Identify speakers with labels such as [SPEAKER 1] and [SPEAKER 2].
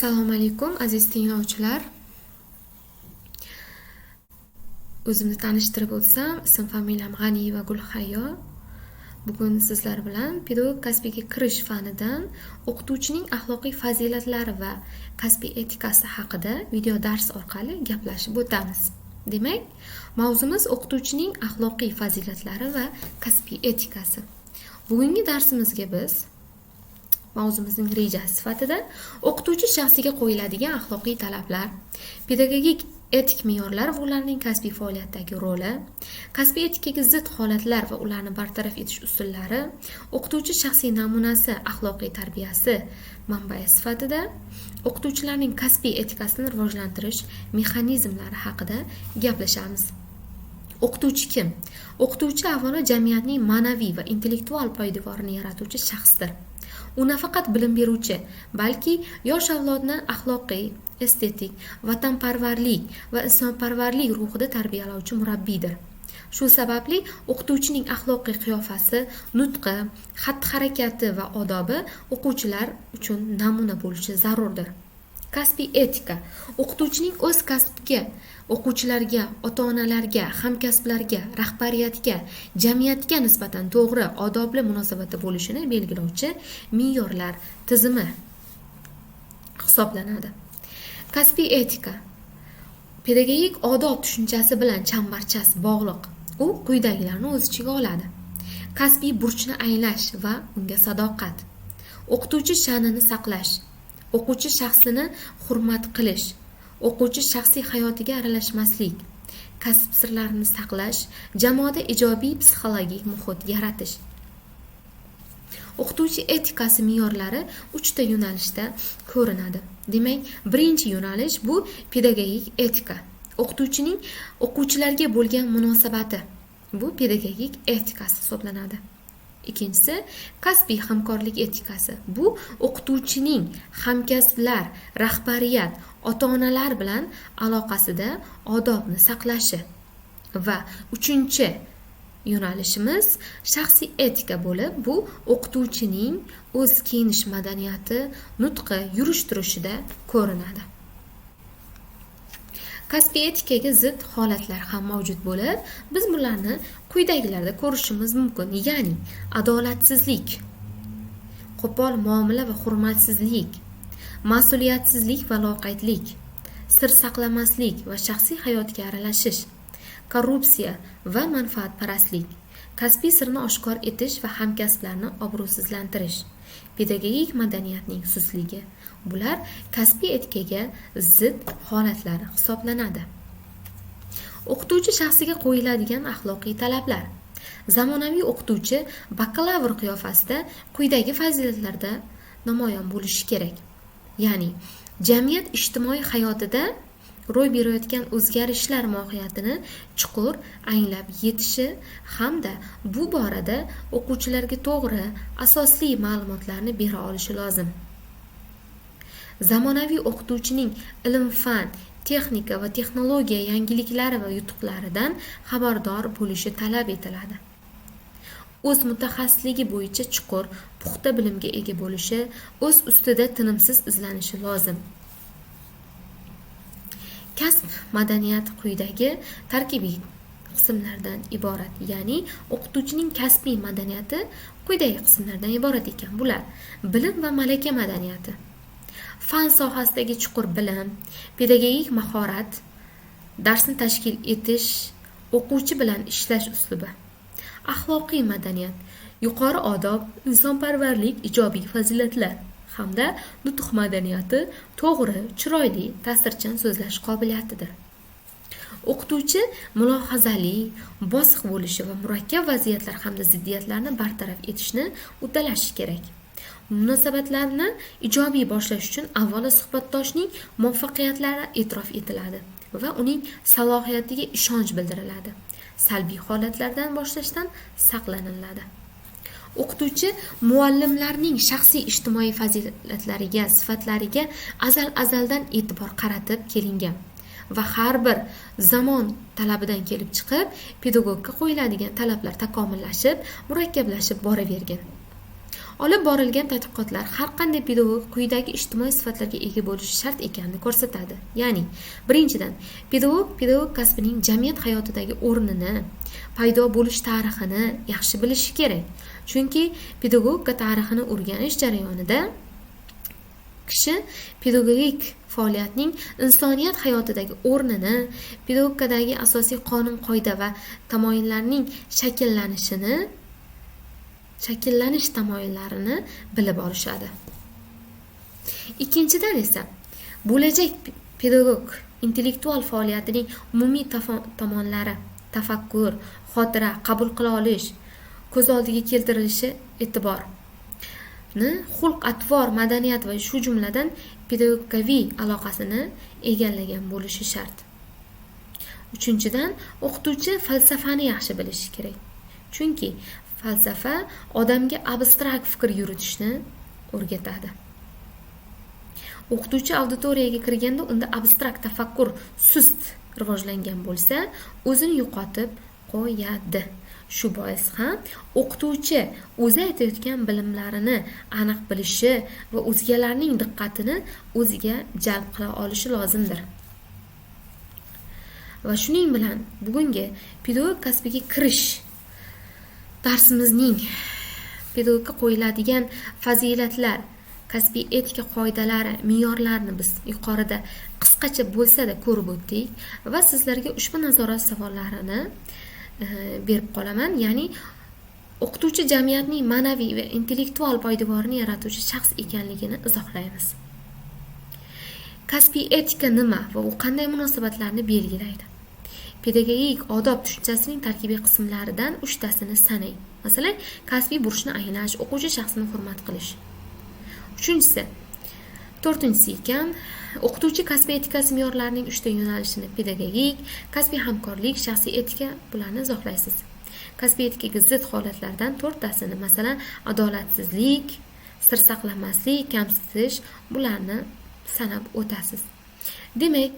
[SPEAKER 1] Assalomu alaykum aziz tinglovchilar. O'zimni tanishtirib o'tsam, ism familiyam G'aniyeva Gulhayo. Bugun sizlar bilan pedagog kasbiga kirish fanidan o'qituvchining axloqiy fazilatlari va kasbiy etikasi haqida video dars orqali gaplashib o'tamiz. Demak, mavzumiz o'qituvchining axloqiy fazilatlari va kasbiy etikasi. Bugungi darsimizga biz mavzumizning rejasi sifatida o'qituvchi shaxsiga qo'yiladigan axloqiy talablar, pedagogik etik me'yorlar va ularning kasbiy faoliyatdagi roli, kasbiy etikaga zid holatlar va ularni bartaraf etish usullari, o'qituvchi shaxsiy namunasi axloqiy tarbiyasi manbai sifatida o'qituvchilarning kasbiy etikasini rivojlantirish mexanizmlari haqida gaplashamiz. O'qituvchi kim? O'qituvchi avvalo jamiyatning ma'naviy va intellektual poydevorini yaratuvchi shaxsdir. U nafaqat bilim beruvchi, balki yosh avlodni axloqiy, estetik, vatanparvarlik va insonparvarlik ruhida tarbiyalovchi murabbiydir. Shu sababli o'qituvchining axloqiy qiyofasi, nutqi, xatti-harakati va odobi o'quvchilar uchun namuna bo'lishi zarurdir. Kasbiy etika o'qituvchining o'z kasbiga, o'quvchilarga, ota-onalarga, hamkasblarga, rahbariyatga, jamiyatga nisbatan to'g'ri, odobli munosabatda bo'lishini belgilovchi me'yorlar tizimi hisoblanadi. Kasbiy etika pedagogik odob tushunchasi bilan chambarchas bog'liq. U quyidagilarni o'z ichiga oladi: kasbiy burchni anglash va unga sadoqat, o'qituvchi sha'nini saqlash, o'quvchi shaxsini hurmat qilish, o'quvchi shaxsiy hayotiga aralashmaslik, kasb sirlarini saqlash, jamoada ijobiy psixologik muhit yaratish. O'qituvchi etikasi me'yorlari 3 ta yo'nalishda ko'rinadi. Demak, birinchi yo'nalish bu pedagogik etika. O'qituvchining o'quvchilarga bo'lgan munosabati bu pedagogik etikasi hisoblanadi. Ikkinchisi kasbiy hamkorlik etikasi. Bu o'qituvchining hamkasblar, rahbariyat, ota-onalar bilan aloqasida odobni saqlashi. Va uchinchi yo'nalishimiz shaxsiy etika bo'lib, bu o'qituvchining o'z kiyinish madaniyati, nutqi, yurish-turishida ko'rinadi. Kasbiy etikaga zid holatlar ham mavjud bo'lib, biz bularni quyidagilarda ko'rishimiz mumkin. Ya'ni adolatsizlik, qo'pol muomala va hurmatsizlik, mas'uliyatsizlik va loqaydlik, sir saqlamaslik va shaxsiy hayotga aralashish, korrupsiya va manfaatparastlik, kasbiy sirni oshkor etish va hamkasblarni obro'sizlantirish, pedagogik madaniyatning sustligi. Bular kasbiy etikaga zid holatlar hisoblanadi. O'qituvchi shaxsiga qo'yiladigan axloqiy talablar. Zamonaviy o'qituvchi bakalavr qiyofasida quyidagi fazilatlarda namoyon bo'lishi kerak. Ya'ni jamiyat ijtimoiy hayotida ro'y berayotgan o'zgarishlar mohiyatini chuqur anglab yetishi hamda bu borada o'quvchilarga to'g'ri, asosli ma'lumotlarni bera olishi lozim. Zamonaviy o'qituvchining ilm-fan, texnika va texnologiya yangiliklari va yutuqlaridan xabardor bo'lishi talab etiladi. O'z mutaxassisligi bo'yicha chuqur, puxta bilimga ega bo'lishi, o'z ustida tinimsiz izlanishi lozim. Kasb madaniyati quyidagi tarkibiy qismlardan iborat. Ya'ni o'qituvchining kasbiy madaniyati quyidagi qismlardan iborat ekan. Bular: bilim va malaka madaniyati, fan sohasidagi chuqur bilim, pedagogik mahorat, darsni tashkil etish, o'quvchi bilan ishlash uslubi. Axloqiy madaniyat, yuqori odob, insonparvarlik, ijobiy fazilatlar hamda nutq madaniyati, to'g'ri, chiroyli, ta'sirchan so'zlash qobiliyatidir. O'qituvchi mulohazali, bosiq bo'lishi va murakkab vaziyatlar hamda ziddiyatlarni bartaraf etishni uddalashi kerak. Munosabatlarni ijobiy boshlash uchun avvalo suhbatdoshning muvaffaqiyatlari e'tirof etiladi va uning salohiyatiga ishonch bildiriladi. Salbiy holatlardan boshlashdan saqlaniladi. O'qituvchi muallimlarning shaxsiy ijtimoiy fazilatlariga, sifatlariga azaldan e'tibor qaratib kelingan va har bir zamon talabidan kelib chiqib, pedagogga qo'yiladigan talablar takomillashib, murakkablashib boravergan. Olib borilgan tadqiqotlar har qanday pedagog quyidagi ijtimoiy sifatlarga ega bo'lishi shart ekanini ko'rsatadi. Ya'ni, birinchidan, pedagog kasbining jamiyat hayotidagi o'rnini, paydo bo'lish tarixini yaxshi bilishi kerak. Chunki pedagogika tarixini o'rganish jarayonida kishi pedagogik faoliyatning insoniyat hayotidagi o'rnini, pedagogikadagi asosiy qonun-qoida va tamoyillarning shakllanish tamoyillarini bilib olishadi. Ikkinchidan esa, bo'lajak pedagog intellektual faoliyatining umumiy tomonlari, tafakkur, xotira, qabul qila olish, ko'z oldiga keltirilishi e'tiborni, xulq-atvor, madaniyat va shu jumladan pedagogikaviy aloqasini egallagan bo'lishi shart. Uchinchidan, o'qituvchi falsafani yaxshi bilishi kerak. Chunki falsafa odamga abstrakt fikr yuritishni o'rgatadi. O'qituvchi auditoriyaga kirganda unda abstrakt tafakkur sust rivojlangan bo'lsa, o'zini yo'qotib qo'yadi. Shu bois ham o'qituvchi o'zi aytayotgan bilimlarini aniq bilishi va o'zgalarning diqqatini o'ziga jalb qila olishi lozimdir. Va shuning bilan bugungi pedagog kasbiga kirish darsimizning pedagogga qo'yiladigan fazilatlar, kasbiy etika qoidalari, me'yorlarini biz yuqorida qisqacha bo'lsa-da ko'rib o'tdik va sizlarga ushbu nazorat savollarini berib qolaman. Ya'ni o'qituvchi jamiyatning ma'naviy va intellektual poydevorini yaratuvchi shaxs ekanligini izohlaymiz. Kasbiy etika nima va u qanday munosabatlarni belgilaydi? Pedagogik odob tushunchasining tarkibiy qismlaridan 3 tasini sanang. Masalan, kasbiy burchni anglash, o'quvchi shaxsini hurmat qilish. 4-si ekan, o'qituvchi kasbiy etikasi me'yorlarining 3 ta yo'nalishini pedagogik, kasbiy hamkorlik, shaxsiy etika bularni izohlaysiz. Kasbiy etikaga zid holatlardan 4 tasini, masalan, adolatsizlik, sir saqlamaslik, kamsitish bularni sanab o'tasiz. Demak,